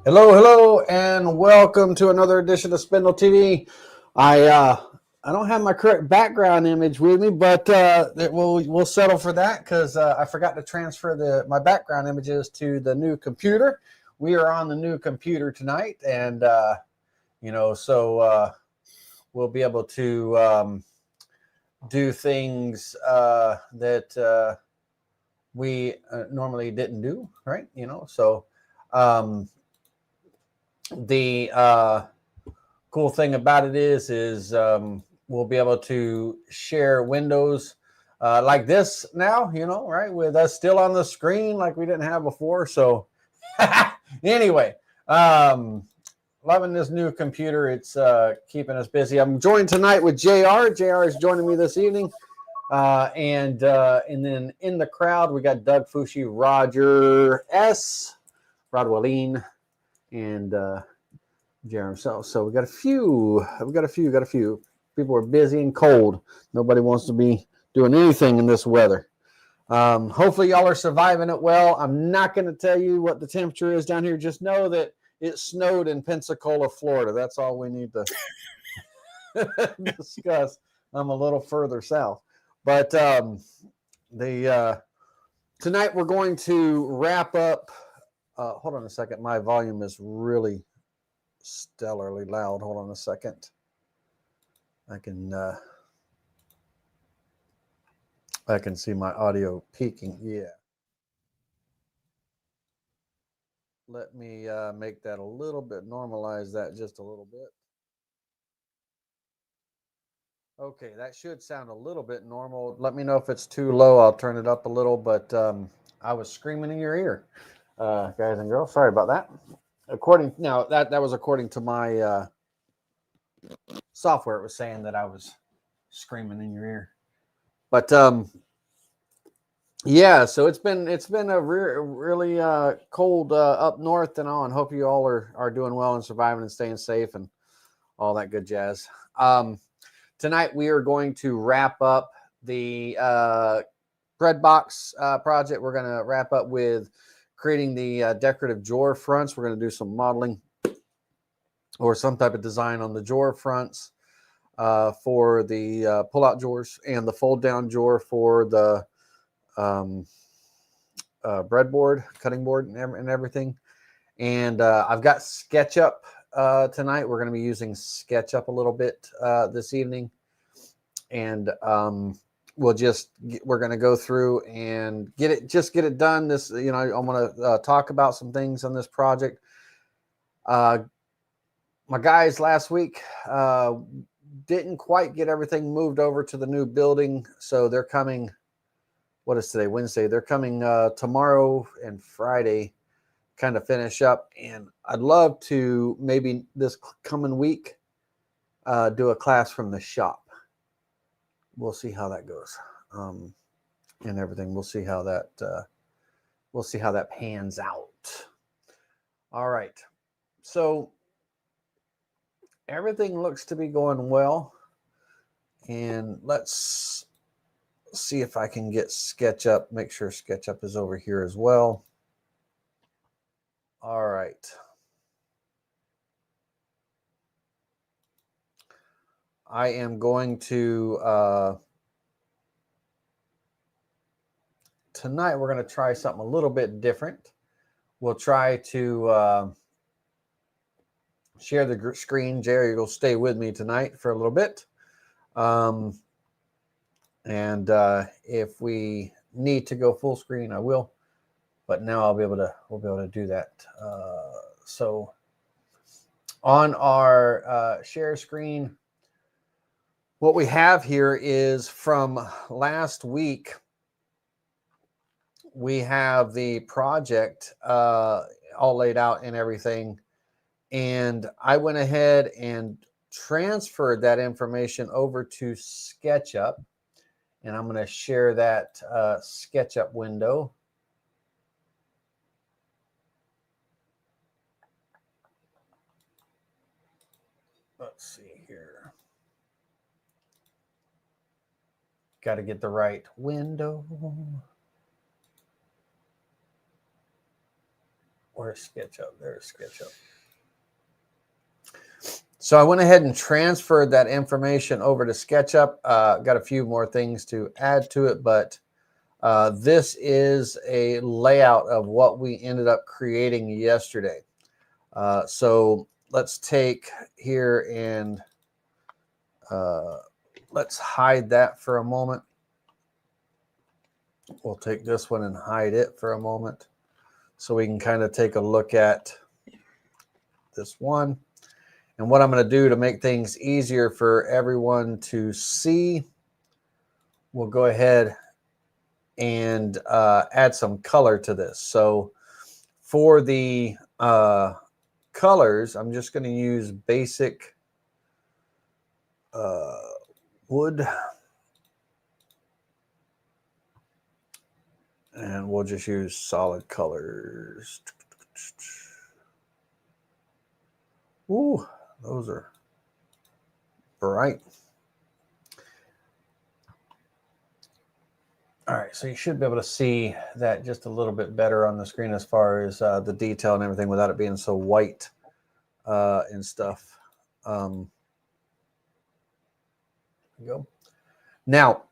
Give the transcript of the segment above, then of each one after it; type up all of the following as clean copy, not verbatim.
Hello, hello, and welcome to another edition of Spindle TV. I don't have my correct background image with me, but we'll settle for that because I forgot to transfer my background images to the new computer. We are on the new computer tonight, and so we'll be able to do things that we normally didn't do, right? So. The cool thing about it is we'll be able to share windows like this now, right, with us still on the screen like we didn't have before. So anyway, loving this new computer. It's keeping us busy. I'm joined tonight with JR. JR is joining me this evening. And then in the crowd, we got Doug Fushi, Roger S., Rod Walleen, and Jeremy himself. So we got a few people are busy and cold. Nobody wants to be doing anything in this weather. Hopefully y'all are surviving it well. I'm not going to tell you what the temperature is down here. Just know that it snowed in Pensacola, Florida. That's all we need to discuss. I'm a little further south, but tonight we're going to wrap up. Hold on a second. My volume is really stellarly loud. Hold on a second. I can see my audio peaking. Yeah. Let me make that a little bit, normalize that just a little bit. Okay, that should sound a little bit normal. Let me know if it's too low. I'll turn it up a little, but I was screaming in your ear, guys and girls. Sorry about that. That was according to my software. It was saying that I was screaming in your ear, but yeah. So it's been a really cold up north and on. Hope you all are doing well and surviving and staying safe and all that good jazz. Tonight we are going to wrap up the Breadbox project. We're going to wrap up with creating the decorative drawer fronts. We're going to do some modeling or some type of design on the drawer fronts for the pull-out drawers and the fold-down drawer for the breadboard, cutting board, and everything. And I've got SketchUp tonight. We're going to be using SketchUp a little bit this evening, and we're going to go through and get it done. This, I want to talk about some things on this project. My guys last week didn't quite get everything moved over to the new building, so they're coming. What is today? Wednesday. They're coming tomorrow and Friday, kind of finish up. And I'd love to maybe this coming week do a class from the shop. We'll see how that goes, and everything. We'll see how that pans out. All right. So everything looks to be going well, and let's see if I can get SketchUp. Make sure SketchUp is over here as well. All right. I am going to tonight we're going to try something a little bit different. We'll try to share the screen. Jerry will stay with me tonight for a little bit. And if we need to go full screen, I will. But now we'll be able to do that. So on our share screen, what we have here is from last week. We have the project all laid out and everything. And I went ahead and transferred that information over to SketchUp. And I'm going to share that SketchUp window. Let's see here. Got to get the right window. Where's SketchUp? There's SketchUp. So I went ahead and transferred that information over to SketchUp. Got a few more things to add to it, but this is a layout of what we ended up creating yesterday. So let's take here and let's hide that for a moment. We'll take this one and hide it for a moment so we can kind of take a look at this one. And what I'm going to do to make things easier for everyone to see, we'll go ahead and add some color to this. So for the colors, I'm just going to use basic wood. And we'll just use solid colors. Ooh, those are bright. All right, so you should be able to see that just a little bit better on the screen as far as the detail and everything without it being so white and stuff. There we go. Now,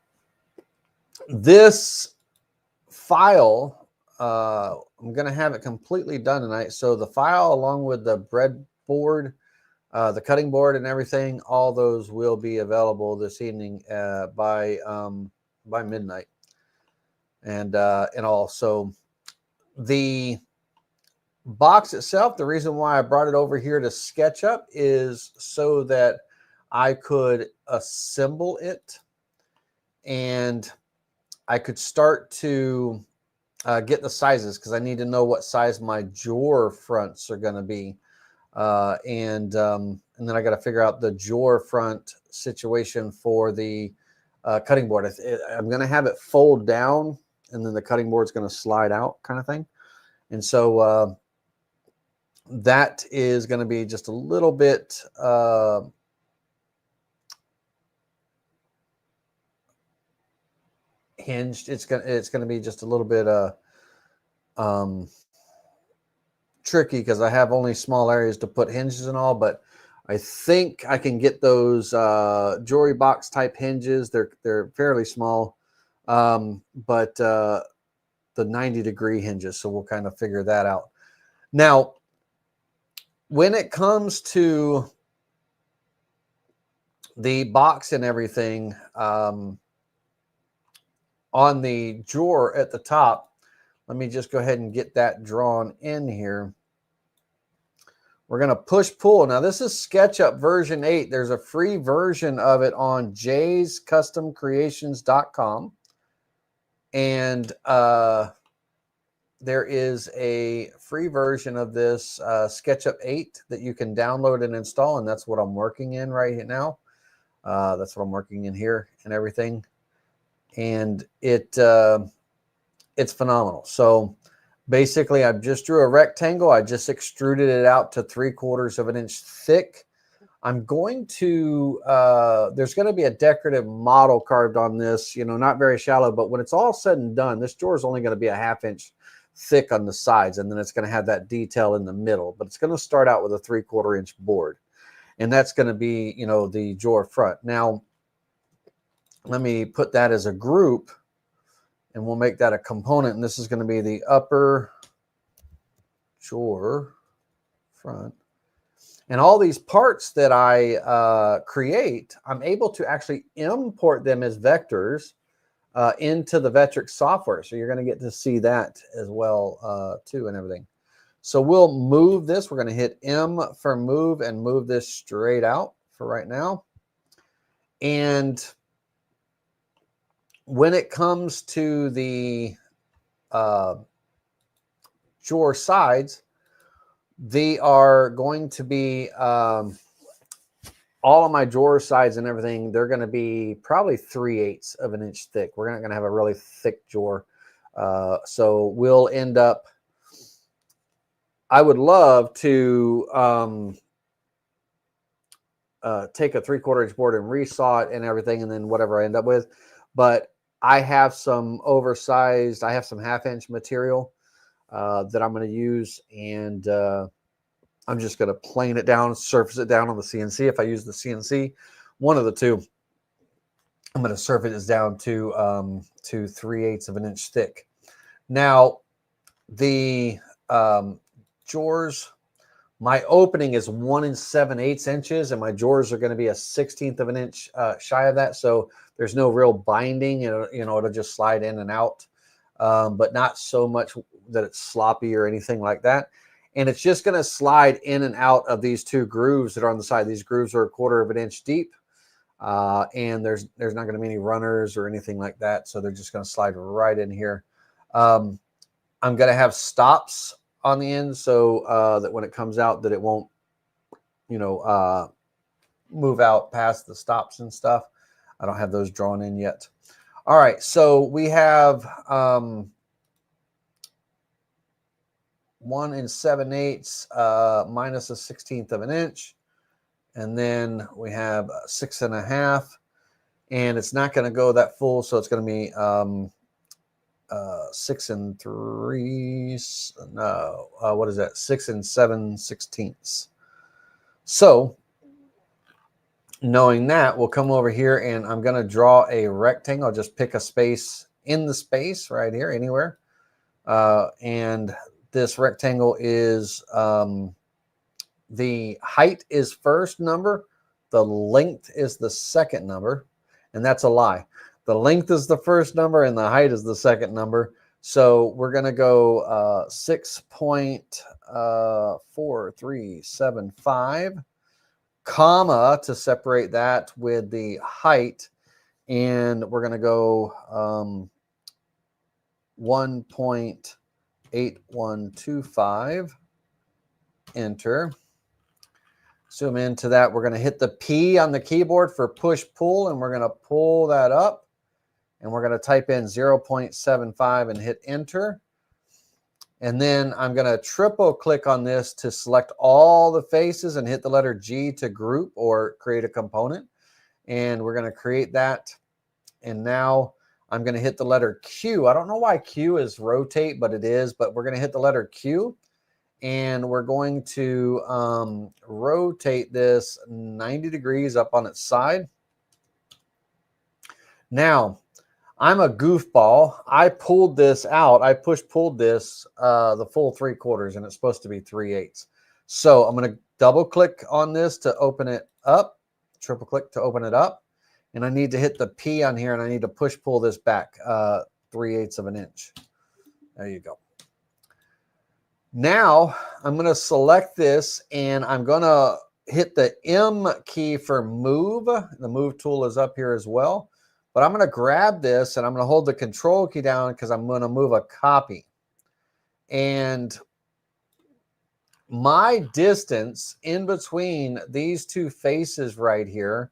this file, I'm going to have it completely done tonight. So the file along with the breadboard, the cutting board and everything, all those will be available this evening by midnight. And also the box itself, the reason why I brought it over here to SketchUp is so that I could assemble it and I could start to get the sizes, because I need to know what size my drawer fronts are going to be. And then I got to figure out the drawer front situation for the cutting board. I'm going to have it fold down, and then the cutting board is going to slide out, kind of thing. And so that is going to be just a little bit hinged. It's going to be just a little bit tricky because I have only small areas to put hinges and all, but I think I can get those jewelry box type hinges. They're fairly small, but the 90-degree hinges. So we'll kind of figure that out. Now, when it comes to the box and everything, on the drawer at the top, let me just go ahead and get that drawn in here. We're going to push pull. Now, this is SketchUp version 8. There's a free version of it on jayscustomcreations.com. And there is a free version of this SketchUp 8 that you can download and install. And that's what I'm working in right now. That's what I'm working in here and everything. And it's phenomenal. So basically, I just drew a rectangle. I just extruded it out to 3/4 of an inch thick. I'm going to, there's going to be a decorative model carved on this, not very shallow, but when it's all said and done, this drawer is only going to be a 1/2 inch thick on the sides, and then it's going to have that detail in the middle, but it's going to start out with a 3/4 inch board. And that's going to be, the drawer front. Now, let me put that as a group, and we'll make that a component. And this is going to be the upper drawer front. And all these parts that I create, I'm able to actually import them as vectors into the Vectrix software. So you're going to get to see that as well, too, and everything. So we'll move this. We're going to hit M for move and move this straight out for right now. And when it comes to the drawer sides, they are going to be all of my drawer sides and everything. They're going to be probably 3/8 of an inch thick. We're not going to have a really thick drawer. So we'll end up, I would love to take a 3/4 inch board and resaw it and everything, and then whatever I end up with. But I have some oversized, I have some 1/2 inch material that I'm going to use, and I'm just going to plane it down, surface it down on the CNC. If I use the CNC, one of the two, I'm going to surface it down to 3/8 of an inch thick. Now, the jaws, my opening is 1 7/8 inches, and my jaws are going to be a 1/16 of an inch shy of that. So there's no real binding. It'll just slide in and out, but not so much that it's sloppy or anything like that. And it's just going to slide in and out of these two grooves that are on the side. These grooves are 1/4 of an inch deep, and there's not going to be any runners or anything like that. So they're just going to slide right in here. I'm going to have stops on the end so that when it comes out that it won't, move out past the stops and stuff. I don't have those drawn in yet. All right, so we have 1 7/8 minus a 1/16 of an inch, and then we have 6 1/2, and it's not going to go that full, so it's going to be 6 3. No, what is that? 6 7/16. So, knowing that, we'll come over here and I'm going to draw a rectangle. I'll just pick a space in the space right here, anywhere. And this rectangle is the height is first number, the length is the second number, and that's a lie. The length is the first number and the height is the second number. So we're going to go 6.4375, comma, to separate that with the height. And we're going to go 1.8125, enter. Zoom into that. We're going to hit the P on the keyboard for push pull, and we're going to pull that up. And we're going to type in 0.75 and hit enter. And then I'm going to triple click on this to select all the faces and hit the letter G to group or create a component. And we're going to create that. And now I'm going to hit the letter Q. I don't know why Q is rotate, but it is. But we're going to hit the letter Q. And we're going to rotate this 90 degrees up on its side. Now, I'm a goofball. I pulled this out. I pulled this the full 3/4, and it's supposed to be 3/8. So I'm going to double click on this to open it up, triple click to open it up. And I need to hit the P on here, and I need to push pull this back 3/8 of an inch. There you go. Now I'm going to select this, and I'm going to hit the M key for move. The move tool is up here as well. But I'm going to grab this, and I'm going to hold the control key down because I'm going to move a copy. And my distance in between these two faces right here,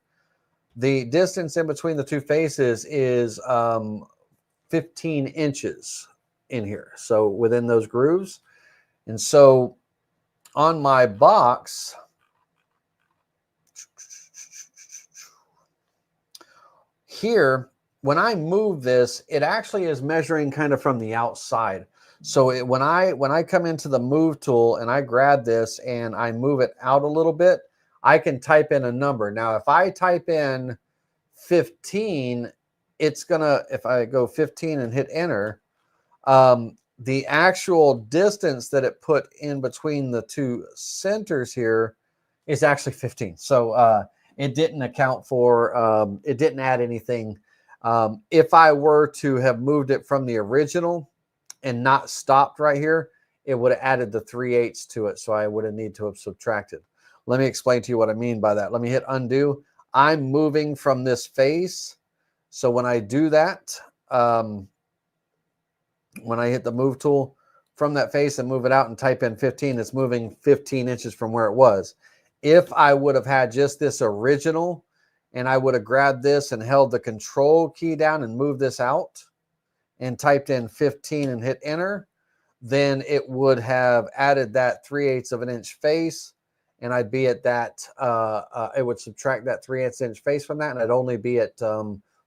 the distance in between the two faces is 15 inches in here. So within those grooves. And so on my box, here, when I move this, it actually is measuring kind of from the outside. So when I come into the move tool and I grab this and I move it out a little bit, I can type in a number. Now, if I type in 15, it's gonna, if I go 15 and hit enter, the actual distance that it put in between the two centers here is actually 15. So it didn't account for, it didn't add anything. If I were to have moved it from the original and not stopped right here, it would have added the 3/8 to it. So I would have need to have subtracted. Let me explain to you what I mean by that. Let me hit undo. I'm moving from this face. So when I do that, when I hit the move tool from that face and move it out and type in 15, it's moving 15 inches from where it was. If I would have had just this original and I would have grabbed this and held the control key down and moved this out and typed in 15 and hit enter, then it would have added that 3/8 of an inch face, and I'd be at that, it would subtract that 3/8 inch face from that, and I'd only be at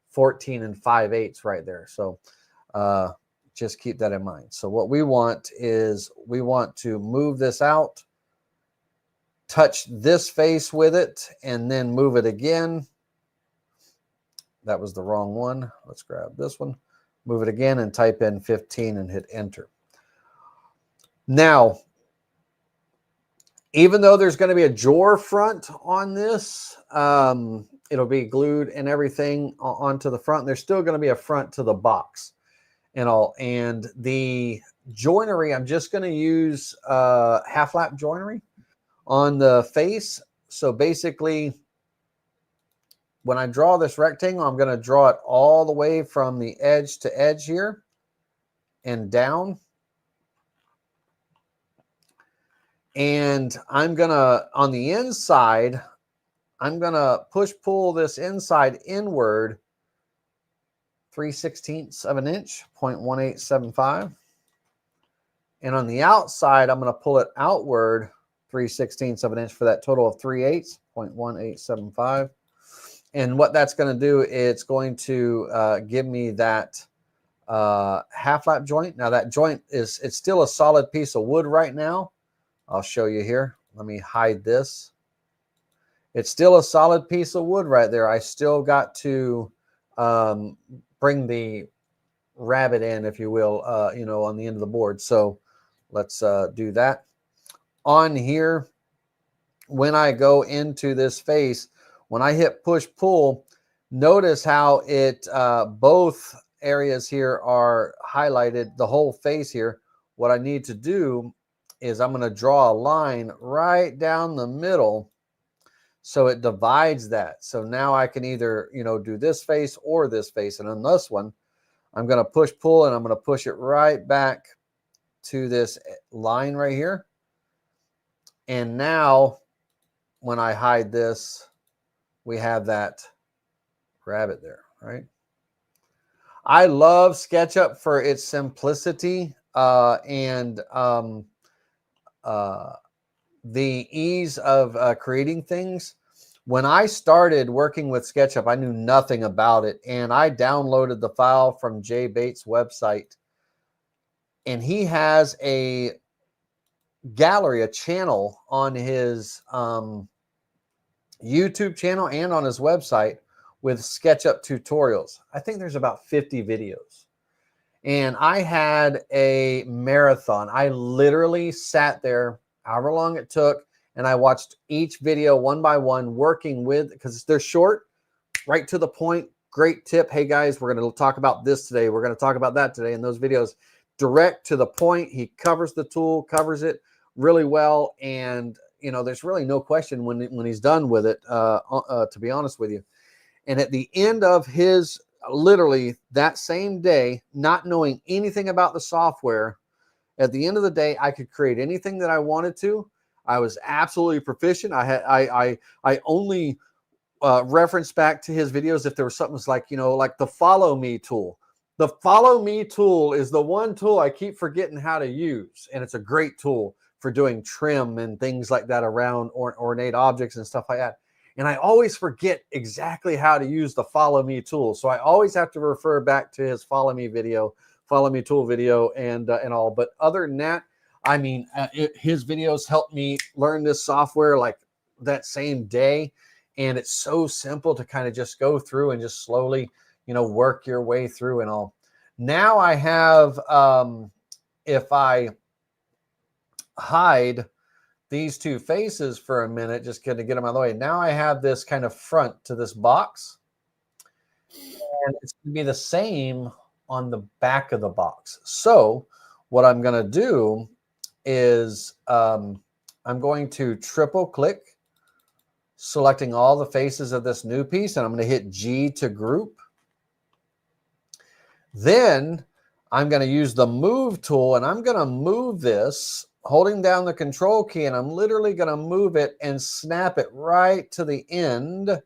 14 5/8 right there. So Just keep that in mind. So what we want is we want to move this out, touch this face with it, and then move it again. That was the wrong one. Let's grab this one, move it again, and type in 15 and hit enter. Now, even though there's going to be a drawer front on this, it'll be glued and everything onto the front. There's still going to be a front to the box and all. And the joinery, I'm just going to use half lap joinery on the face. So basically, when I draw this rectangle, I'm going to draw it all the way from the edge to edge here and down. And I'm going to, on the inside, I'm going to push pull this inside inward 3/16 of an inch, 0.1875. And on the outside, I'm going to pull it outward 3/16 of an inch for that total of 3/8, 0.1875. And what that's going to do, it's going to give me that half lap joint. Now that joint it's still a solid piece of wood right now. I'll show you here. Let me hide this. It's still a solid piece of wood right there. I still got to bring the rabbet in, if you will, on the end of the board. So let's do that. On here, when I go into this face, when I hit push pull, notice how it both areas here are highlighted, the whole face here. What I need to do is I'm going to draw a line right down the middle so it divides that. So now I can either, do this face or this face. And on this one, I'm going to push pull and I'm going to push it right back to this line right here. And now when I hide this, we have that rabbit there, right? I love SketchUp for its simplicity and the ease of creating things. When I started working with SketchUp, I knew nothing about it, and I downloaded the file from Jay Bates' website, and he has a gallery, a channel on his YouTube channel and on his website with SketchUp tutorials. I think there's about 50 videos. And I had a marathon. I literally sat there, however long it took, and I watched each video one by one, working with, because they're short, right to the point. Great tip. Hey guys, we're going to talk about this today. We're going to talk about that today. And those videos, direct to the point. He covers the tool, covers it really well. And, there's really no question when he's done with it, to be honest with you. And at the end of his, literally that same day, not knowing anything about the software, at the end of the day, I could create anything that I wanted to. I was absolutely proficient. I only reference back to his videos if there was something like, like the follow me tool. The follow me tool is the one tool I keep forgetting how to use. And it's a great tool for doing trim and things like that around ornate objects and stuff like that. And I always forget exactly how to use the follow me tool. So I always have to refer back to his follow me tool video and all. But other than that, I mean, his videos helped me learn this software like that same day. And it's so simple to kind of just go through and just slowly, work your way through and all. Now I have, if I hide these two faces for a minute, just going to get them out of the way. Now I have this kind of front to this box. And it's going to be the same on the back of the box. So what I'm going to do is I'm going to triple click, selecting all the faces of this new piece, and I'm going to hit G to group. Then I'm going to use the move tool, and I'm going to move this, holding down the control key, and I'm literally going to move it and snap it right to the end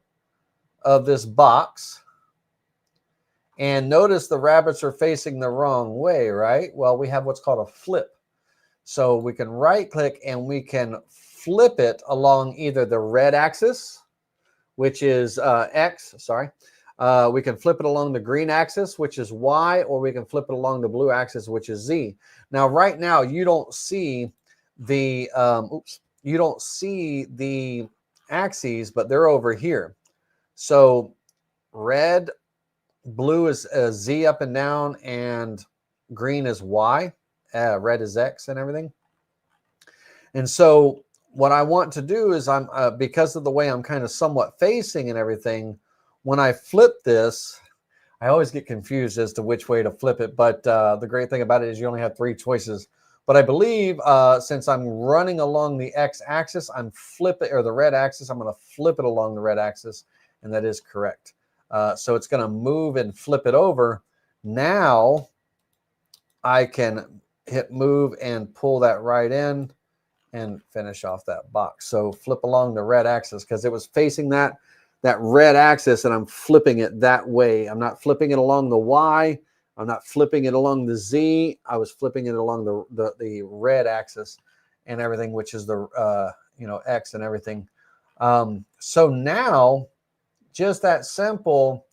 of this box. And notice the rabbits are facing the wrong way, right? Well, we have what's called a flip. So we can right click and we can flip it along either the red axis, which is X, We can flip it along the green axis, which is Y, or we can flip it along the blue axis, which is Z. Now, right now, you don't see the you don't see the axes, but they're over here. So red, blue is Z up and down, and green is Y. Red is X and everything. And so what I want to do is because of the way I'm kind of somewhat facing and everything, when I flip this, I always get confused as to which way to flip it. But the great thing about it is you only have 3 choices. But I believe since I'm running along the X axis, I'm flipping, or the red axis, I'm going to flip it along the red axis. And that is correct. So it's going to move and flip it over. Now I can hit move and pull that right in and finish off that box. So flip along the red axis because it was facing that red axis, and I'm flipping it that way. I'm not flipping it along the Y. I'm not flipping it along the Z. I was flipping it along the red axis and everything, which is the X and everything. So now, just that simple,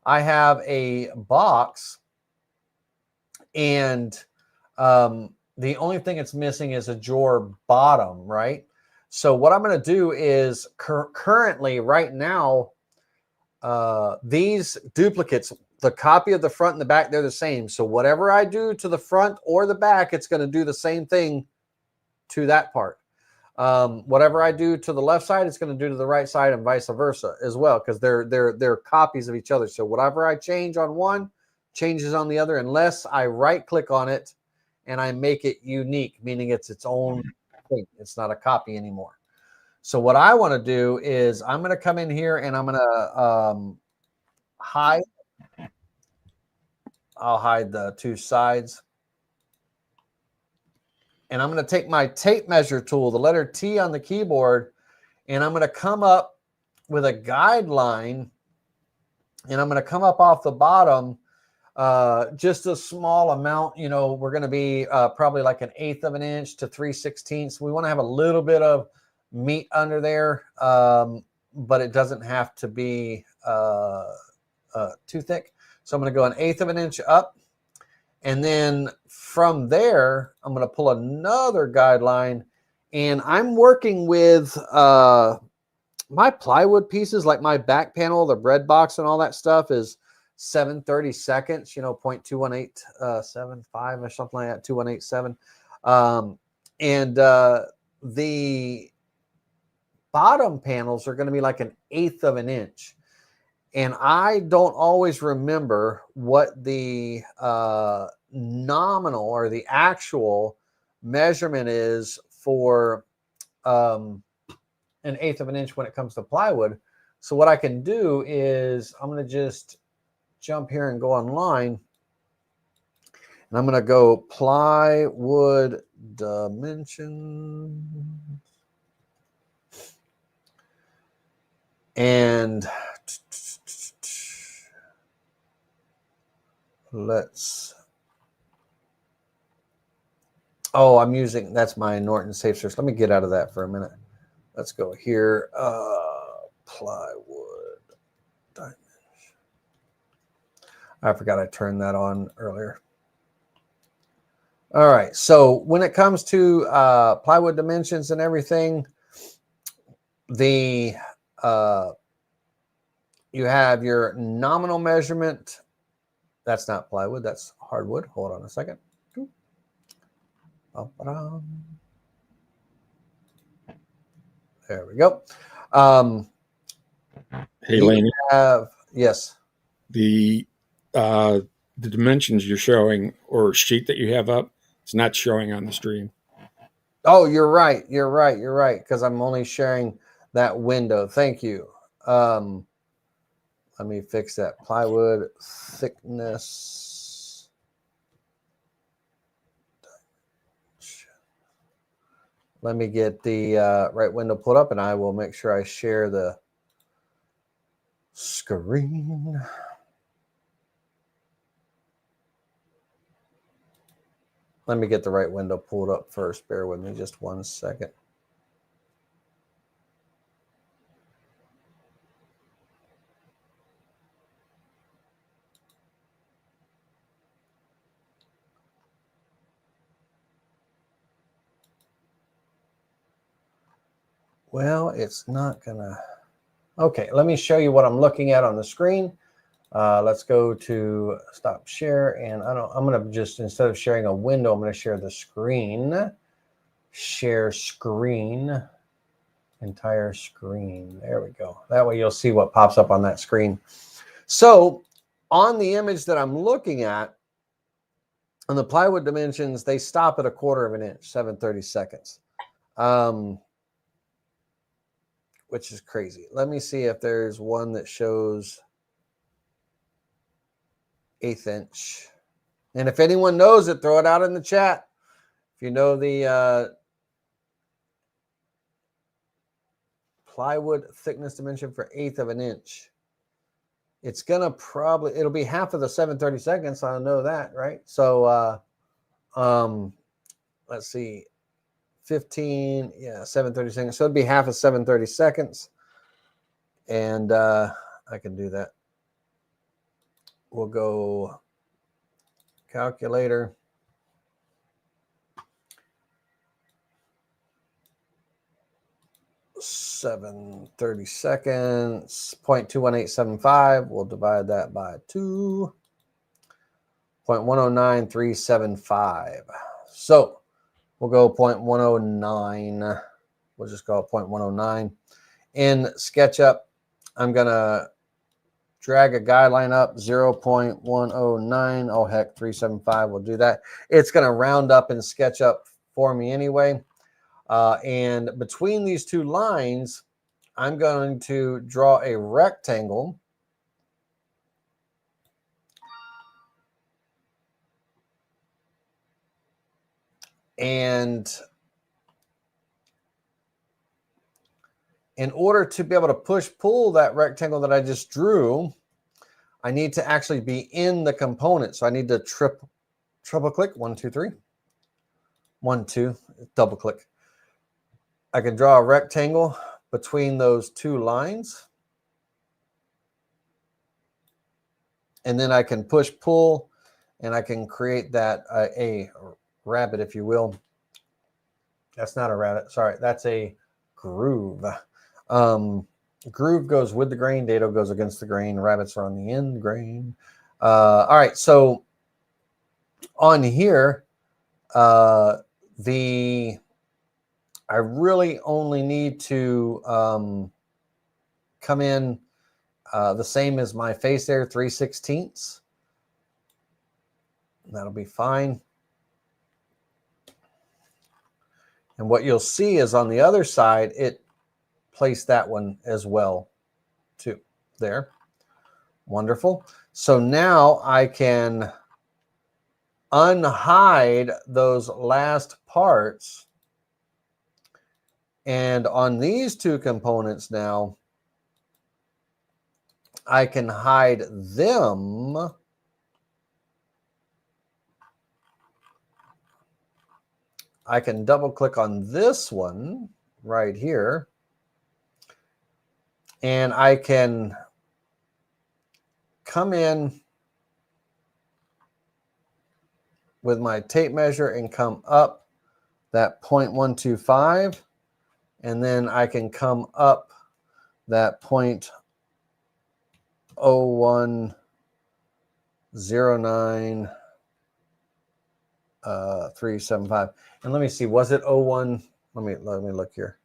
I have a box, and the only thing it's missing is a drawer bottom, right? So what I'm going to do is currently right now, these duplicates, the copy of the front and the back, they're the same. So whatever I do to the front or the back, it's going to do the same thing to that part. Whatever I do to the left side, it's going to do to the right side, and vice versa as well, because they're copies of each other. So whatever I change on one changes on the other, unless I right click on it and I make it unique, meaning it's its own thing. It's not a copy anymore. So what I want to do is I'm going to come in here and I'm going to hide. I'll hide the 2 sides. And I'm going to take my tape measure tool, the letter T on the keyboard, and I'm going to come up with a guideline, and I'm going to come up off the bottom just a small amount. We're going to be probably like 1/8 of an inch to 3/16. We want to have a little bit of meat under there, but it doesn't have to be too thick. So I'm going to go 1/8 of an inch up. And then from there, I'm going to pull another guideline, and I'm working with my plywood pieces, like my back panel, the Breadbox and all that stuff is 7/32, 0.21875 or something like that, 2187. And the bottom panels are going to be like 1/8 of an inch. And I don't always remember what the nominal or the actual measurement is for 1/8 of an inch when it comes to plywood. So what I can do is I'm going to just jump here and go online. And I'm going to go plywood dimensions. And I'm using, that's my Norton Safe Search. Let me get out of that for a minute. Let's go here. Plywood dimension. I forgot I turned that on earlier. All right. So when it comes to plywood dimensions and everything, you have your nominal measurement. That's not plywood. That's hardwood. Hold on a second. There we go. Hey, Laney. Yes. The dimensions you're showing or sheet that you have up, it's not showing on the stream. Oh, you're right. You're right. Because I'm only sharing that window. Thank you. Let me fix that. Plywood thickness. Let me get the right window pulled up, and I will make sure I share the screen. Let me get the right window pulled up first. Bear with me just 1 second. Well, it's not gonna. Okay, let me show you what I'm looking at on the screen. Let's go to stop share, and I'm gonna just, instead of sharing a window, I'm gonna share the screen. Share screen, entire screen. There we go. That way you'll see what pops up on that screen. So on the image that I'm looking at, on the plywood dimensions, they stop at 1/4 of an inch, 7/32, which is crazy. Let me see if there's one that shows 1/8 inch. And if anyone knows it, throw it out in the chat. If you know the plywood thickness dimension for 1/8 of an inch, it's gonna probably, it'll be half of the 7/32. I know that, right? So let's see, 15, yeah, 7/32. So it'd be half of 7/32. And I can do that. We'll go calculator. (7/32), 0.21875. We'll divide that by 2. 0.109375. So we'll go 0.109. We'll just go 0.109. In SketchUp, I'm gonna drag a guideline up 0.109. Oh heck, 375. We'll do that. It's gonna round up in SketchUp for me anyway. And between these two lines, I'm going to draw a rectangle. And in order to be able to push-pull that rectangle that I just drew, I need to actually be in the component. So I need to triple click, 1, 2, 3. 1, 2, double click. I can draw a rectangle between those two lines. And then I can push pull, and I can create that a rabbit, if you will. That's not a rabbit. Sorry, that's a groove. Groove goes with the grain. Dado goes against the grain. Rabbits are on the end grain. All right, so on here, I really only need to come in the same as my face there, 3/16. That'll be fine. And what you'll see is on the other side, it placed that one as well, too. There. Wonderful. So now I can unhide those last parts. And on these two components now, I can hide them. I can double click on this one right here. And I can come in with my tape measure and come up that 0.125. And then I can come up that 0.0109 375. And let me see, was it 01? Let me look here.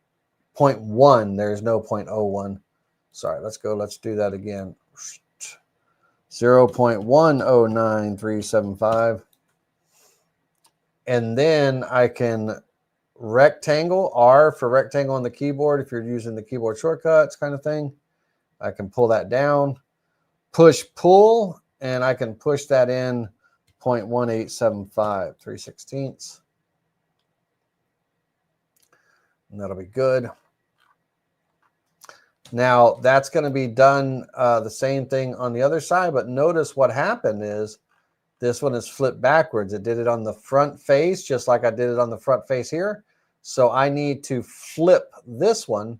0.1. There's no 0.01. Sorry, let's do that again. 0.109375. And then I can rectangle, R for rectangle on the keyboard if you're using the keyboard shortcuts kind of thing. I can pull that down, push pull, and I can push that in 0.1875, 3/16. And that'll be good. Now that's going to be done the same thing on the other side, but notice what happened is this one is flipped backwards. It did it on the front face, just like I did it on the front face here. So I need to flip this one,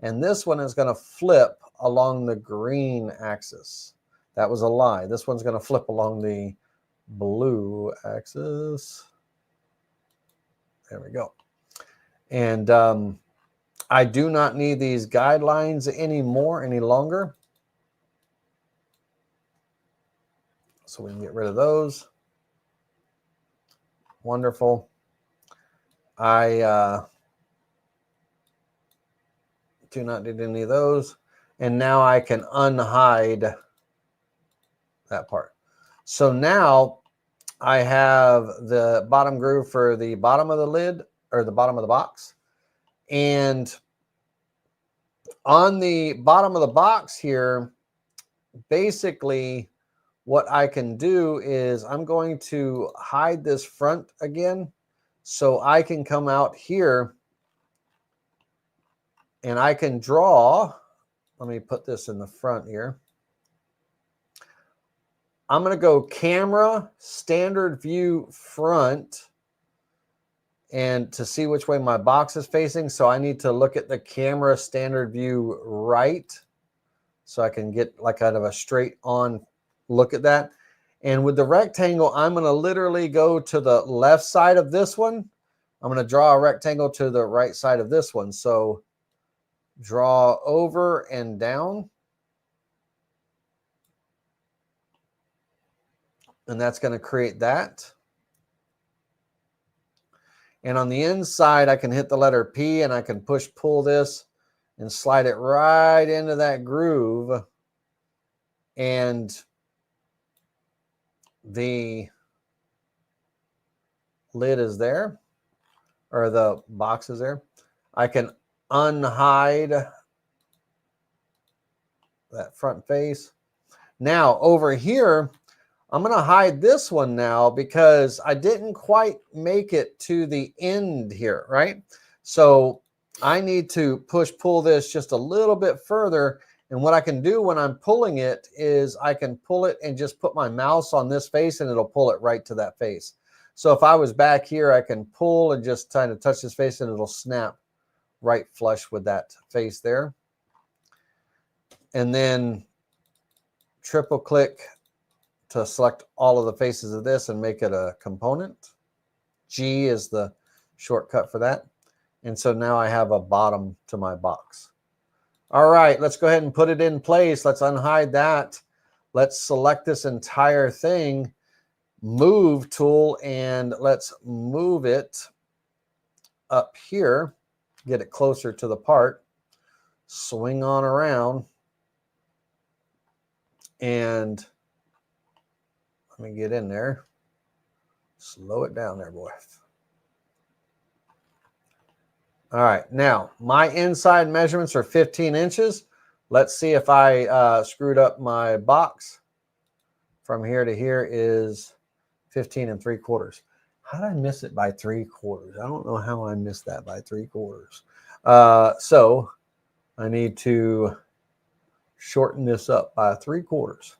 and this one is going to flip along the green axis. That was a lie. This one's going to flip along the blue axis. There we go. And I do not need these guidelines any longer. So we can get rid of those. Wonderful. I do not need any of those. And now I can unhide that part. So now I have the bottom groove for the bottom of the lid, or the bottom of the box. And on the bottom of the box here, basically what I can do is I'm going to hide this front again, so I can come out here and I can draw. Let me put this in the front here. I'm going to go camera, standard view, front, and to see which way my box is facing. So I need to look at the camera standard view right, so I can get like kind of a straight on look at that. And with the rectangle, I'm going to literally go to the left side of this one. I'm going to draw a rectangle to the right side of this one. So draw over and down. And that's going to create that. And on the inside, I can hit the letter P and I can push pull this and slide it right into that groove. And the lid is there, or the box is there. I can unhide that front face. Now over here, I'm going to hide this one now because I didn't quite make it to the end here, right? So I need to push pull this just a little bit further. And what I can do when I'm pulling it is I can pull it and just put my mouse on this face and it'll pull it right to that face. So if I was back here, I can pull and just kind of touch this face and it'll snap right flush with that face there. And then triple click to select all of the faces of this and make it a component. G is the shortcut for that. And so now I have a bottom to my box. All right, let's go ahead and put it in place. Let's unhide that. Let's select this entire thing, move tool, and let's move it up here, get it closer to the part, swing on around, and let me get in there. Slow it down there, boy. All right, now my inside measurements are 15 inches. Let's see if I screwed up my box. From here to here is 15 3/4. How did I miss it by 3/4? I don't know how I missed that by 3/4. So I need to shorten this up by 3/4.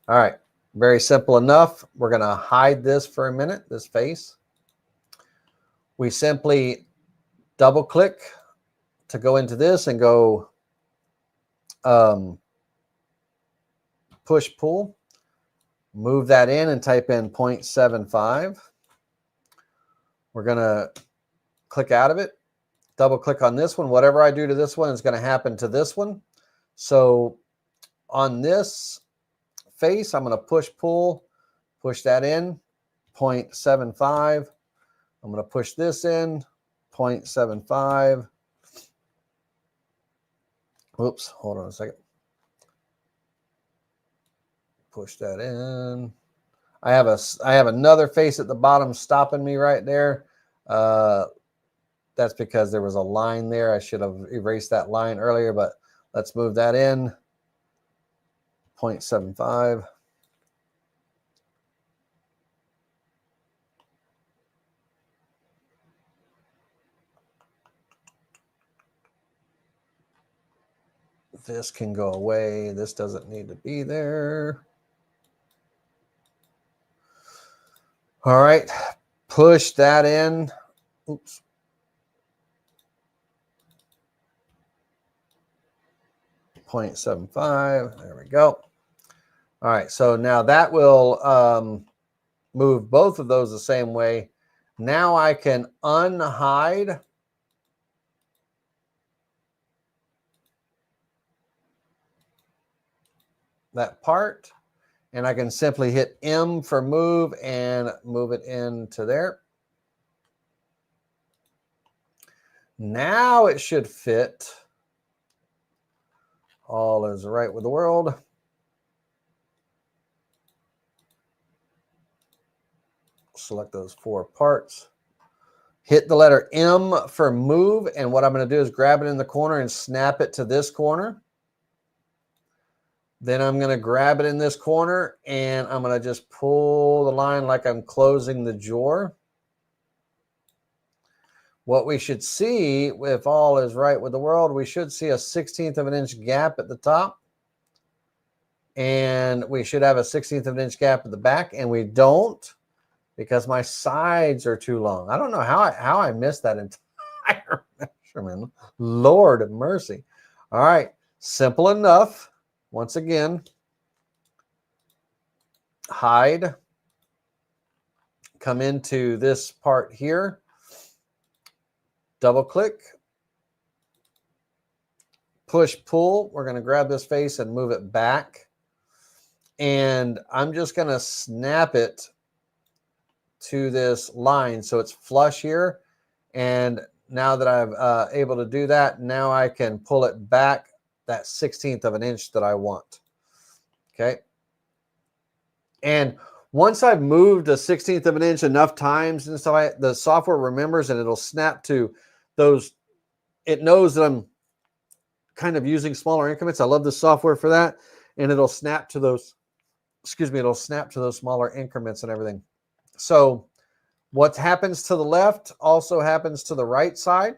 All right. Very simple enough. We're going to hide this for a minute, this face. We simply double click to go into this and go push pull. Move that in and type in 0.75. We're going to click out of it. Double click on this one. Whatever I do to this one is going to happen to this one. So on this face, I'm going to push pull, push that in, 0.75. I'm going to push this in, 0.75. Oops, hold on a second. Push that in. I have another face at the bottom stopping me right there. That's because there was a line there. I should have erased that line earlier, but let's move that in. 0.75. This can go away. This doesn't need to be there. All right, push that in. Oops. .75. There we go. All right, so now that will move both of those the same way. Now I can unhide that part, and I can simply hit M for move and move it into there. Now it should fit. All is right with the world. Select those 4 parts. Hit the letter M for move, and what I'm going to do is grab it in the corner and snap it to this corner. Then I'm going to grab it in this corner, and I'm going to just pull the line like I'm closing the drawer. What we should see, if all is right with the world, we should see a 1/16 of an inch gap at the top. And we should have a 1/16 of an inch gap at the back, and we don't because my sides are too long. I don't know how I missed that entire measurement. Lord of mercy. All right, simple enough. Once again, hide. Come into this part here. Double click. Push pull. We're going to grab this face and move it back. And I'm just going to snap it to this line so it's flush here. And now that I'm able to do that, now I can pull it back that 1/16 of an inch that I want. Okay. And once I've moved a 1/16 of an inch enough times and stuff, the software remembers and it'll snap to those. It knows that I'm kind of using smaller increments. I love the software for that. And it'll snap to those, it'll snap to those smaller increments and everything. So what happens to the left also happens to the right side.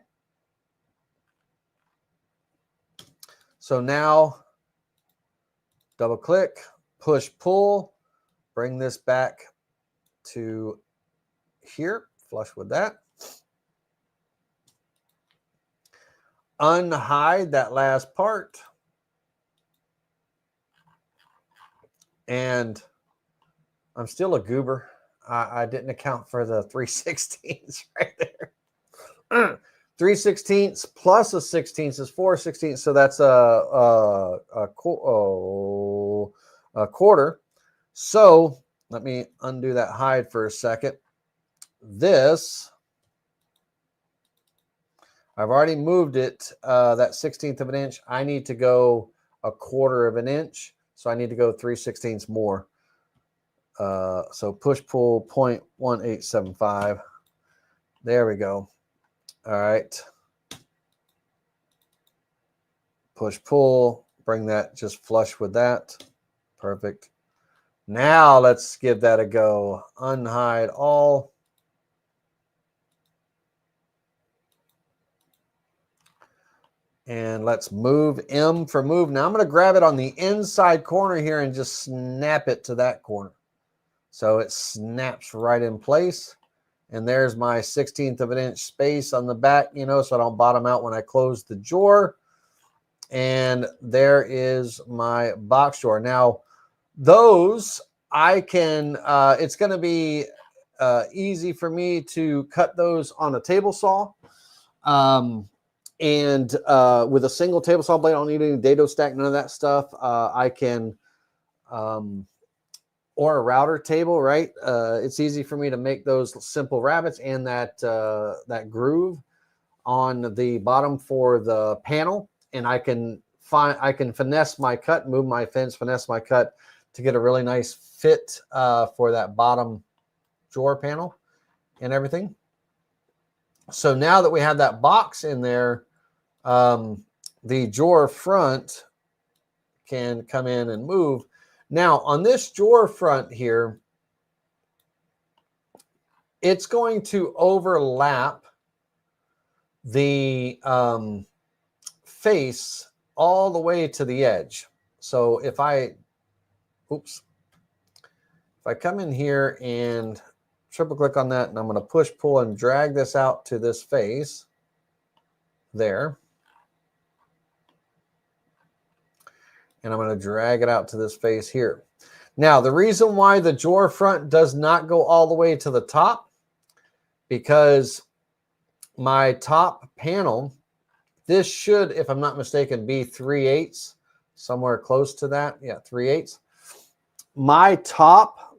So now double click, push, pull, bring this back to here, flush with that. Unhide that last part. And I'm still a goober. I didn't account for the 3/16 right there. 3/16 plus a 16 is 4/16. So that's a quarter. So let me undo that hide for a second. This, I've already moved it that 1/16 of an inch. I need to go a quarter of an inch. So I need to go 3/16 more. So push pull 0.1875. There we go. All right. Push pull, bring that just flush with that. Perfect. Now let's give that a go. Unhide all. And let's move M for move. Now I'm going to grab it on the inside corner here and just snap it to that corner. So it snaps right in place. And there's my 1/16 of an inch space on the back, so I don't bottom out when I close the drawer. And there is my box drawer. Now, those I can, it's going to be easy for me to cut those on a table saw. And with a single table saw blade, I don't need any dado stack, none of that stuff. I can, or a router table, right? It's easy for me to make those simple rabbets and that groove on the bottom for the panel. And I can finesse my cut, move my fence, finesse my cut to get a really nice fit for that bottom drawer panel and everything. So now that we have that box in there, the drawer front can come in and move. Now on this drawer front here, it's going to overlap the face all the way to the edge. So if I come in here and triple click on that, and I'm going to push, pull, and drag this out to this face there. And I'm going to drag it out to this face here. Now, the reason why the drawer front does not go all the way to the top, because my top panel, this should, if I'm not mistaken, be 3/8. somewhere close to that. Yeah, 3/8. My top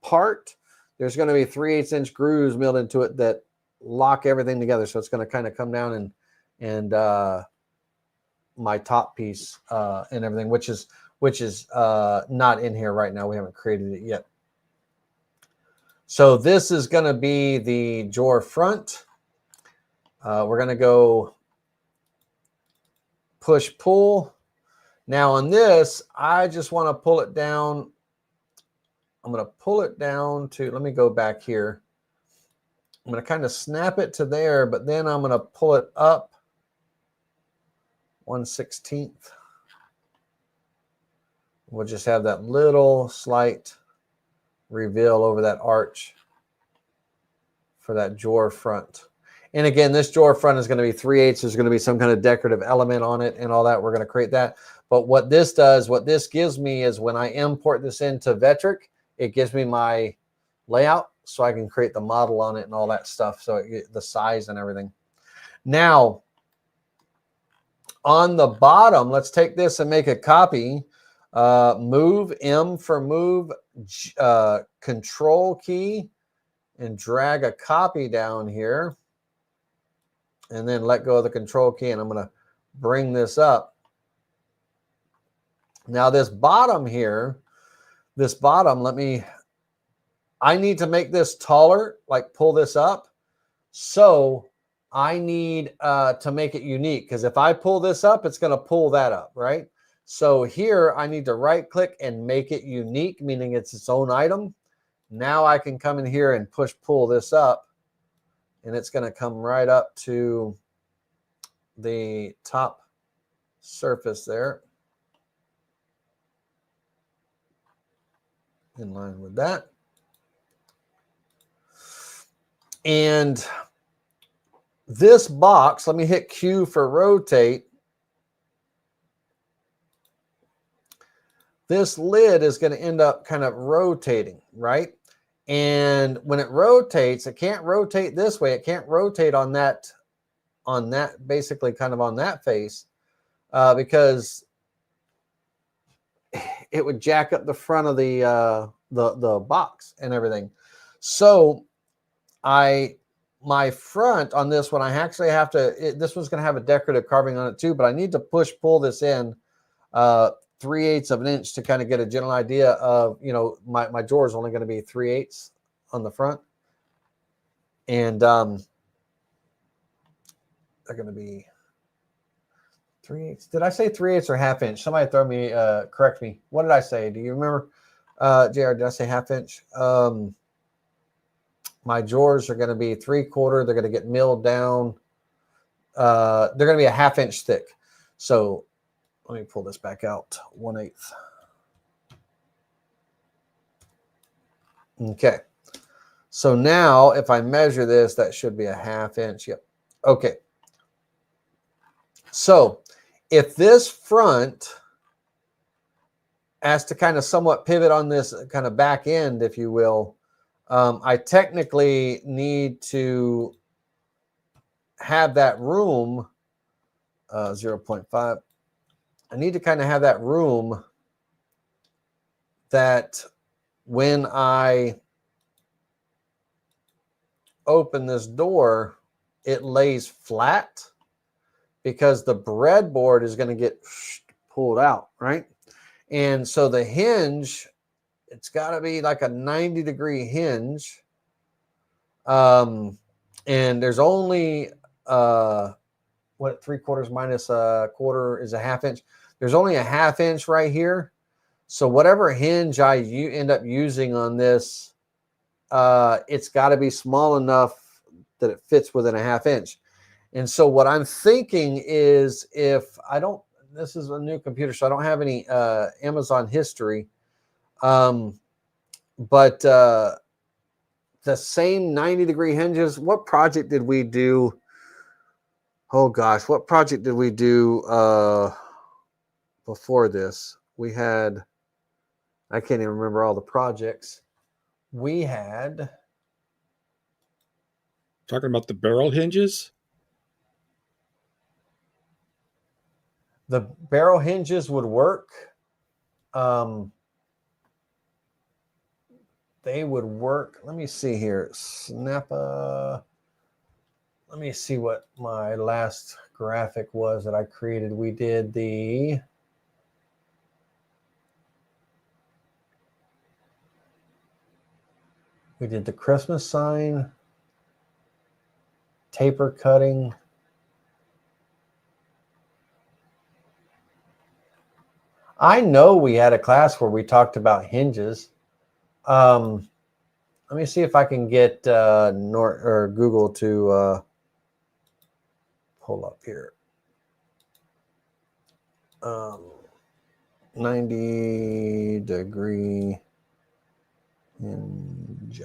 part, there's going to be 3/8 inch grooves milled into it that lock everything together. So it's going to kind of come down and my top piece and everything, which is not in here right now. We haven't created it yet. So this is going to be the drawer front. We're going to go push pull. Now on this, I just want to pull it down. I'm going to pull it down to, let me go back here. I'm going to kind of snap it to there, but then I'm going to pull it up 1/16. We'll just have that little slight reveal over that arch for that drawer front. And again, this drawer front is going to be 3/8. There's going to be some kind of decorative element on it and all that. We're going to create that. But what this does, what this gives me is when I import this into Vectric, it gives me my layout so I can create the model on it and all that stuff. So the size and everything. Now, on the bottom, let's take this and make a copy. Move, M for move, control key, and drag a copy down here. And then let go of the control key, and I'm going to bring this up. Now this bottom here, I need to make this taller, like pull this up. So I need to make it unique, because if I pull this up, it's going to pull that up, right? So here I need to right click and make it unique, meaning it's its own item. Now I can come in here and push pull this up, and it's going to come right up to the top surface there, in line with that. And this box, let me hit Q for rotate. This lid is going to end up kind of rotating, right? And when it rotates, it can't rotate this way. It can't rotate on that basically kind of on that face, because it would jack up the front of the box and everything. So my front on this one, I actually have to, this one's going to have a decorative carving on it too, but I need to push pull this in 3/8 of an inch to kind of get a general idea of, you know, my drawer is only going to be 3/8 on the front. And they're going to be 3/8. Did I say 3/8 or half inch? Somebody throw me, correct me. What did I say? Do you remember, JR? Did I say half inch? My drawers are going to be 3/4. They're going to get milled down. They're going to be a half inch thick. So let me pull this back out. 1/8. Okay. So now if I measure this, that should be a half inch. Yep. Okay. So if this front has to kind of somewhat pivot on this kind of back end, if you will, I technically need to have that room 0.5. I need to kind of have that room that when I open this door, it lays flat, because the breadboard is going to get pulled out, right? And so the hinge, it's got to be like a 90-degree hinge. And there's only, 3/4 minus a quarter is a half inch. There's only a half inch right here. So whatever hinge you end up using on this, it's got to be small enough that it fits within a half inch. And so what I'm thinking is, if I don't, this is a new computer, so I don't have any Amazon history. But the same 90-degree hinges, what project did we do? Oh gosh, what project did we do before this? We had, I can't even remember all the projects. We had. Talking about the barrel hinges? the barrel hinges would work. They would work. Let me see here. Let me see what my last graphic was that I created. We did the Christmas sign, taper cutting. I know we had a class where we talked about hinges. Let me see if I can get Google to pull up here. 90-degree hinge.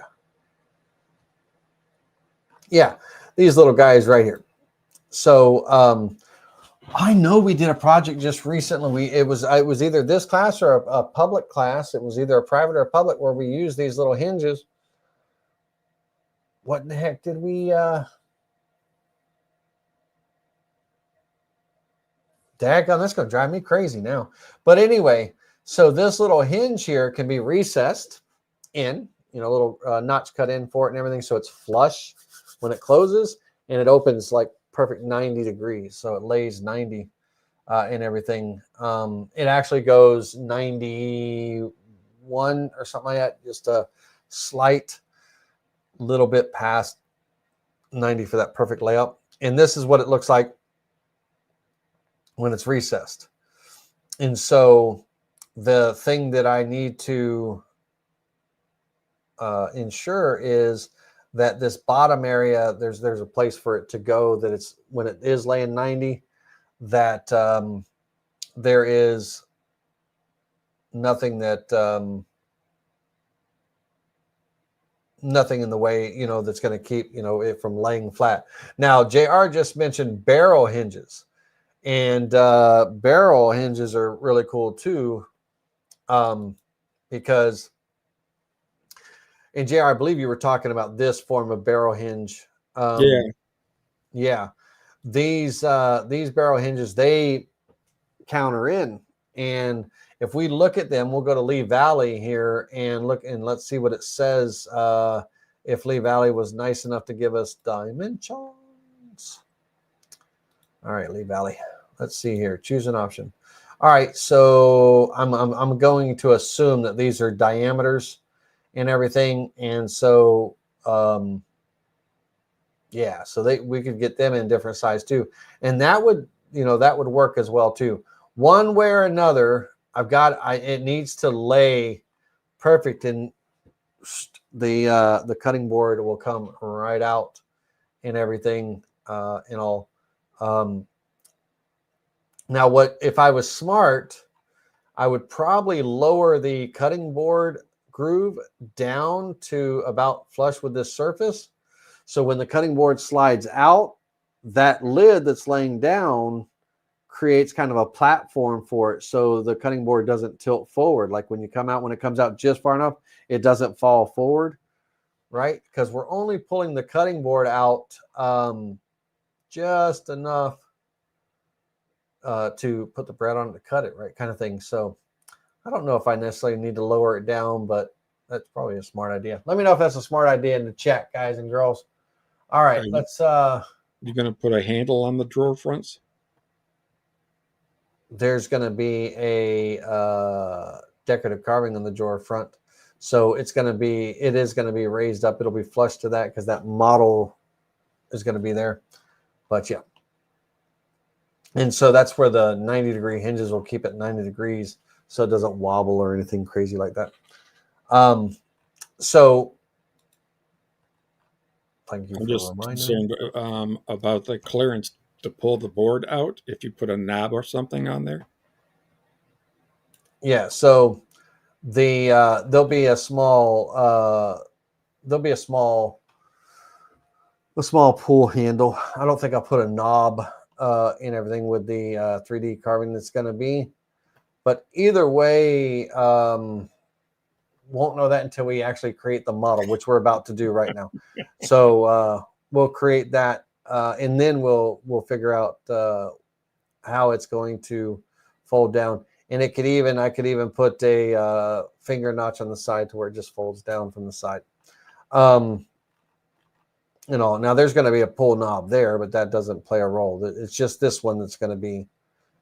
Yeah, these little guys right here. So I know we did a project just recently. It was either this class or a public class. It was either a private or a public where we used these little hinges. What in the heck did we daggone, that's going to drive me crazy now. But anyway, so this little hinge here can be recessed in, a little notch cut in for it and everything. So it's flush when it closes, and it opens like perfect 90 degrees. So it lays 90 and everything. It actually goes 91 or something like that, just a slight little bit past 90 for that perfect layout. And this is what it looks like when it's recessed. And so the thing that I need to ensure is that this bottom area, there's a place for it to go, that it's, when it is laying 90, that there is nothing that nothing in the way, that's going to keep, it from laying flat. Now, JR just mentioned barrel hinges. And barrel hinges are really cool too, because, and JR, I believe you were talking about this form of barrel hinge. Yeah. These barrel hinges, they counter in. And if we look at them, we'll go to Lee Valley here and look, and let's see what it says. If Lee Valley was nice enough to give us dimensions. All right, Lee Valley. Let's see here. Choose an option. All right, so I'm going to assume that these are diameters and everything, and so yeah, so we could get them in different size too, and that would work as well too. One way or another, it needs to lay perfect, and the cutting board will come right out and everything and all. Now, if I was smart, I would probably lower the cutting board groove down to about flush with this surface. So when the cutting board slides out, that lid that's laying down creates kind of a platform for it, so the cutting board doesn't tilt forward. Like when it comes out just far enough, it doesn't fall forward, right? Because we're only pulling the cutting board out just enough to put the bread on to cut it, right, kind of thing. So I don't know if I necessarily need to lower it down, but that's probably a smart idea. Let me know if that's a smart idea in the chat, guys and girls. All right, let's you're going to put a handle on the drawer fronts? There's going to be a decorative carving on the drawer front, so it is going to be raised up. It'll be flush to that because that model is going to be there. But yeah. And so that's where the 90-degree hinges will keep it 90 degrees, so it doesn't wobble or anything crazy like that. So thank you. I'm just concerned about the clearance to pull the board out if you put a knob or something on there. Yeah. So there'll be a small pull handle. I don't think I'll put a knob in everything with the 3D carving that's going to be, but either way, won't know that until we actually create the model, which we're about to do right now. So we'll create that, and then we'll figure out how it's going to fold down. And it could even, I could even put a finger notch on the side to where it just folds down from the side. You know, now there's going to be a pull knob there, but that doesn't play a role. It's just this one that's going to be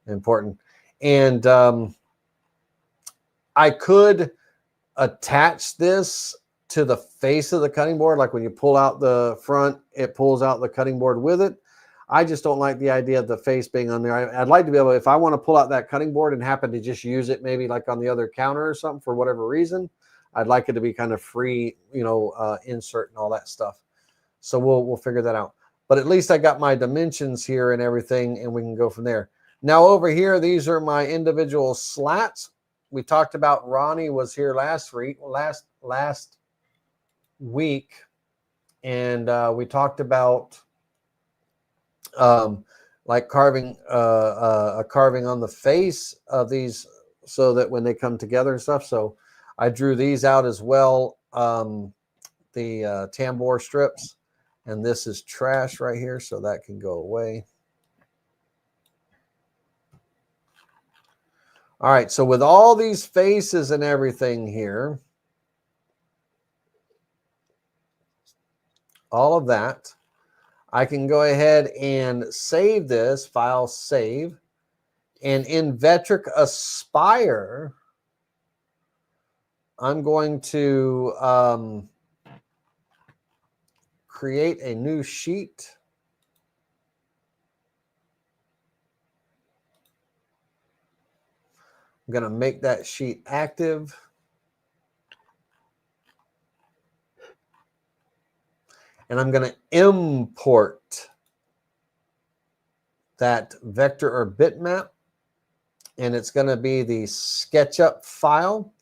important. And I could attach this to the face of the cutting board. Like when you pull out the front, it pulls out the cutting board with it. I just don't like the idea of the face being on there. I'd like to be able, if I want to pull out that cutting board and happen to just use it maybe like on the other counter or something for whatever reason, I'd like it to be kind of free, you know, insert and all that stuff. So we'll figure that out. But at least I got my dimensions here and everything, and we can go from there. Now over here, these are my individual slats. We talked about Ronnie was here last week, and we talked about like carving a carving on the face of these so that when they come together and stuff. So I drew these out as well, the tambour strips. And this is trash right here, so that can go away. All right, so with all these faces and everything here, all of that, I can go ahead and save this, file save. And in Vectric Aspire, I'm going to create a new sheet. I'm going to make that sheet active. And I'm going to import that vector or bitmap. And it's going to be the SketchUp file.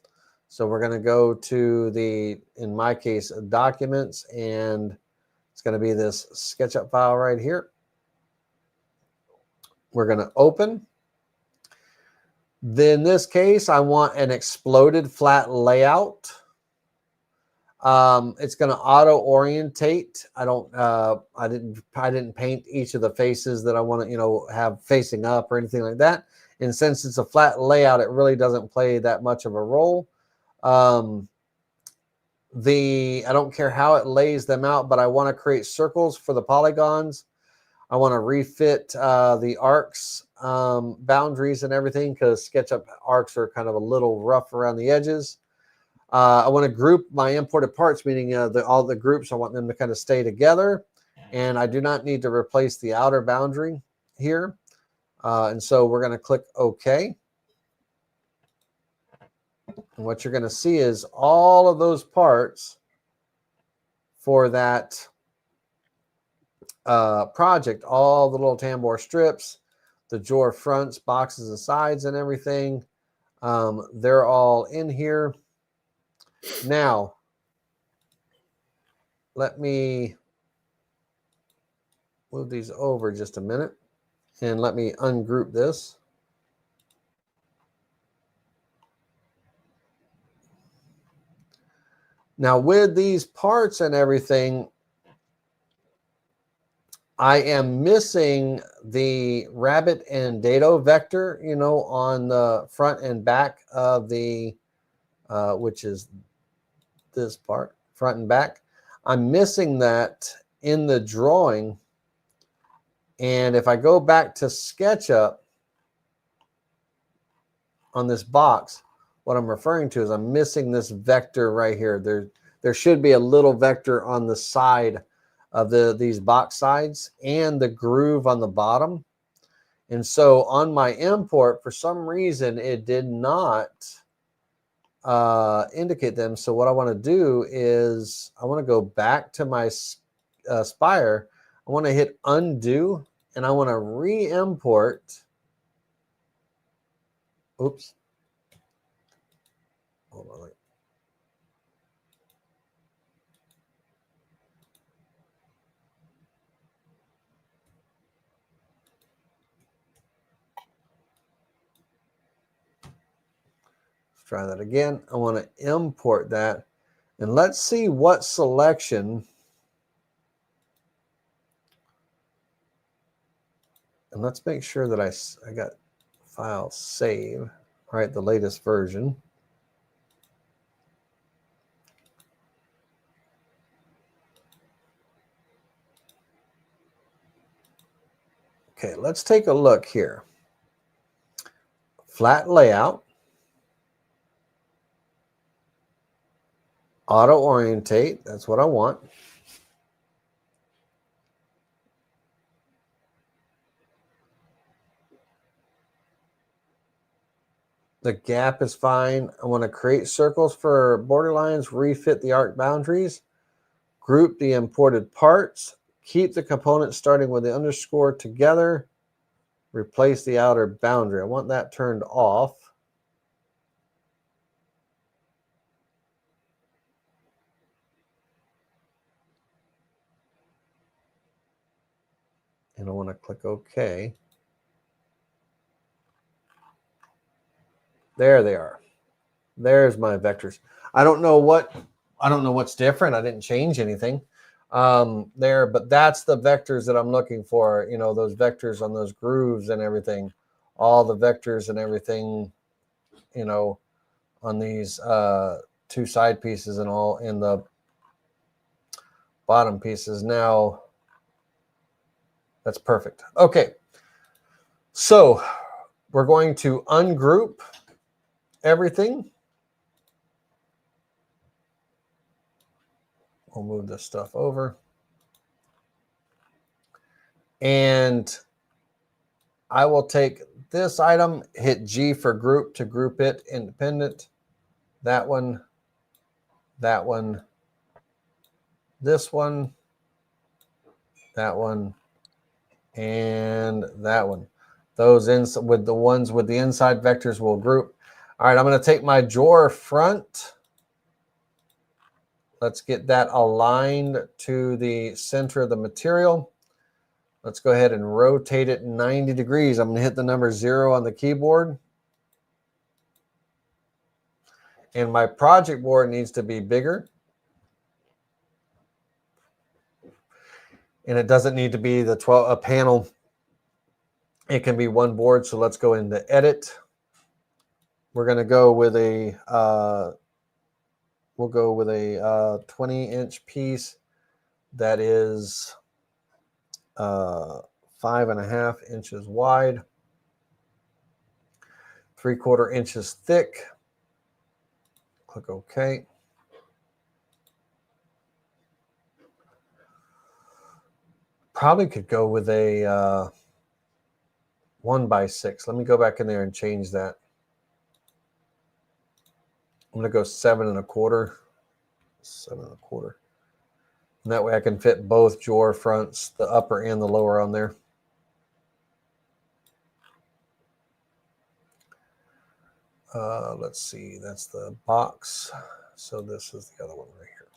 So we're going to go to the, in my case, documents, and it's going to be this SketchUp file right here. We're going to open. Then in this case, I want an exploded flat layout. It's going to auto orientate. I didn't paint each of the faces that I want to, you know, have facing up or anything like that. And since it's a flat layout, it really doesn't play that much of a role. I don't care how it lays them out, but I want to create circles for the polygons. I want to refit the arcs boundaries and everything, because SketchUp arcs are kind of a little rough around the edges. I want to group my imported parts, meaning all the groups, I want them to kind of stay together. And I do not need to replace the outer boundary here. And so we're going to click OK. And what you're going to see is all of those parts for that project, all the little tambour strips, the drawer fronts, boxes and sides and everything, they're all in here. Now, let me move these over just a minute and let me ungroup this. Now, with these parts and everything, I am missing the rabbit and dado vector, you know, on the front and back of the, which is this part, front and back. I'm missing that in the drawing. And if I go back to SketchUp on this box, what I'm referring to is I'm missing this vector right here. There should be a little vector on the side of these box sides and the groove on the bottom. And so on my import, for some reason, it did not indicate them. So what I want to do is I want to go back to my Spire. I want to hit undo, and I want to re-import. Oops. Hold on. Let's try that again. I want to import that, and let's see what selection And let's make sure that I got file save, right? The latest version. Okay, let's take a look here. Flat layout, auto orientate, that's what I want. The gap is fine. I want to create circles for borderlines, refit the arc boundaries, group the imported parts, keep the components starting with the underscore together, replace the outer boundary. I want that turned off. And I want to click OK. There they are. There's my vectors. I don't know what's different. I didn't change anything there, but that's the vectors that I'm looking for. You know, those vectors on those grooves and everything, all the vectors and everything, you know, on these two side pieces and all in the bottom pieces. Now that's perfect. Okay. So we're going to ungroup everything. We'll move this stuff over. And I will take this item, hit G for group to group it independent. That one, this one, that one, and that one. Those with the ones with the inside vectors will group. All right, I'm going to take my drawer front. Let's get that aligned to the center of the material. Let's go ahead and rotate it 90 degrees. I'm going to hit the number 0 on the keyboard. And my project board needs to be bigger. And it doesn't need to be the 12 panel. It can be one board. So let's go into edit. We're going to go with a we'll go with a 20-inch piece that is 5.5 inches wide, 3/4 inches thick. Click OK. Probably could go with a 1x6. Let me go back in there and change that. I'm going to go 7.25. 7.25. And that way I can fit both drawer fronts, the upper and the lower on there. Let's see, that's the box. So this is the other one right here.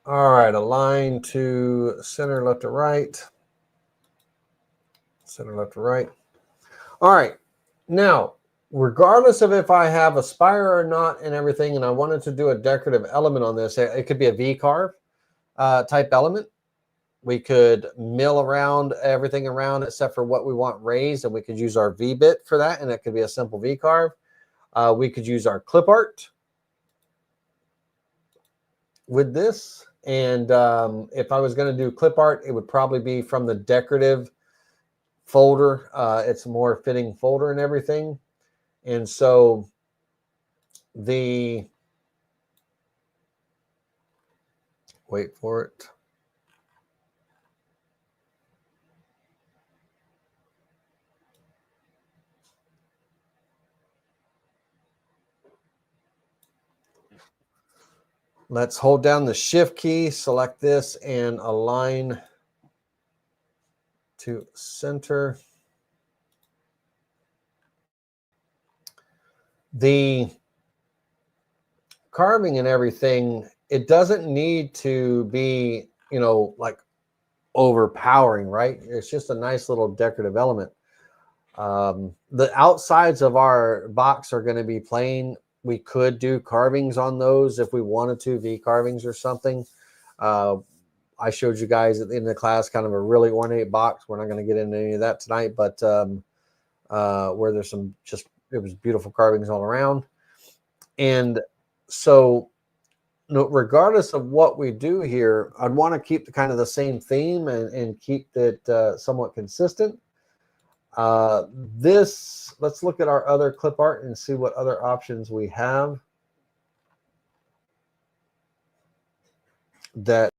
All right, align to center left to right. Center left to right. All right, now, regardless of if I have a spire or not and everything, and I wanted to do a decorative element on this, it could be a V-carve type element. We could mill around everything around except for what we want raised, and we could use our V-bit for that, and it could be a simple V-carve. We could use our clip art with this. And if I was going to do clip art, it would probably be from the decorative folder. It's a more fitting folder and everything. And so wait for it. Let's hold down the shift key, select this, and align to center. The carving and everything, it doesn't need to be, you know, like overpowering, right? It's just a nice little decorative element. The outsides of our box are going to be plain. We could do carvings on those if we wanted to, V carvings or something. I showed you guys at the end of the class kind of a really ornate box. We're not going to get into any of that tonight, but where there's some it was beautiful carvings all around. And so regardless of what we do here, I'd want to keep the kind of the same theme and keep it somewhat consistent. Let's look at our other clip art and see what other options we have that